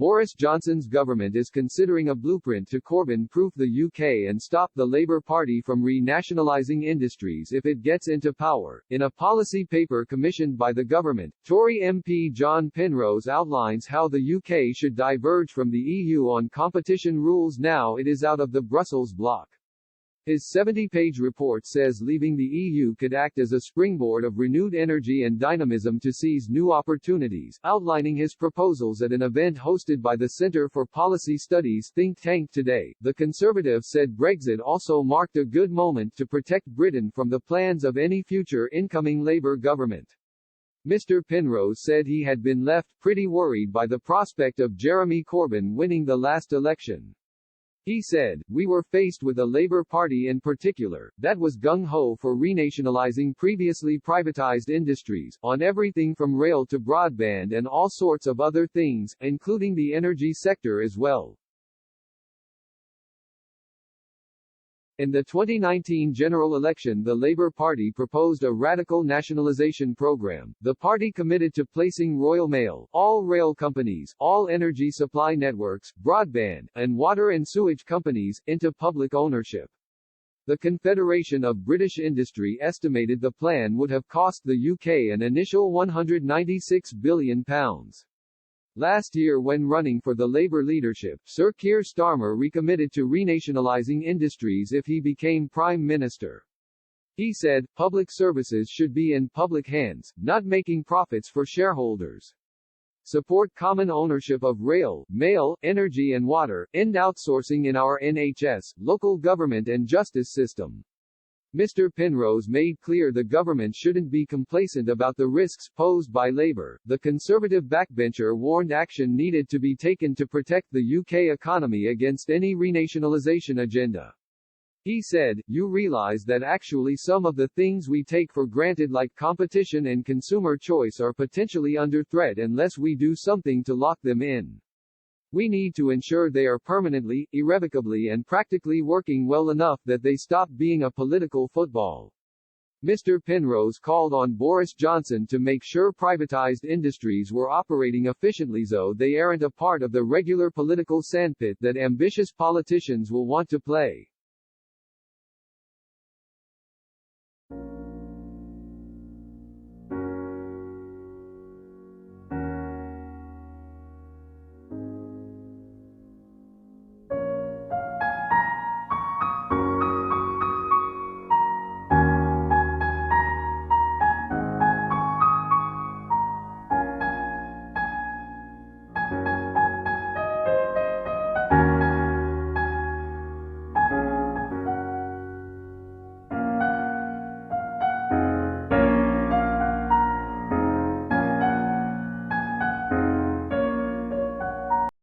Boris Johnson's government is considering a blueprint to Corbyn-proof the UK and stop the Labour Party from renationalising industries if it gets into power. In a policy paper commissioned by the government, Tory MP John Penrose outlines how the UK should diverge from the EU on competition rules now it is out of the Brussels bloc. His 70-page report says leaving the EU could act as a springboard of renewed energy and dynamism to seize new opportunities, outlining his proposals at an event hosted by the Centre for Policy Studies think tank today. The Conservative said Brexit also marked a good moment to protect Britain from the plans of any future incoming Labour government. Mr. Penrose said he had been left pretty worried by the prospect of Jeremy Corbyn winning the last election. He said, "We were faced with a Labour Party in particular, that was gung-ho for renationalising previously privatised industries, on everything from rail to broadband and all sorts of other things, including the energy sector as well." In the 2019 general election, the Labour Party proposed a radical nationalisation programme. The party committed to placing Royal Mail, all rail companies, all energy supply networks, broadband, and water and sewage companies, into public ownership. The Confederation of British Industry estimated the plan would have cost the UK an initial £196 billion. Last year when running for the Labour leadership, Sir Keir Starmer recommitted to renationalising industries if he became Prime Minister. He said, "Public services should be in public hands, not making profits for shareholders. Support common ownership of rail, mail, energy and water, end outsourcing in our NHS, local government and justice system." Mr. Penrose made clear the government shouldn't be complacent about the risks posed by Labour. The Conservative backbencher warned action needed to be taken to protect the UK economy against any renationalisation agenda. He said, "You realise that actually some of the things we take for granted like competition and consumer choice are potentially under threat unless we do something to lock them in. We need to ensure they are permanently, irrevocably and practically working well enough that they stop being a political football." Mr. Penrose called on Boris Johnson to make sure privatised industries were operating efficiently so they aren't a part of the regular political sandpit that ambitious politicians will want to play.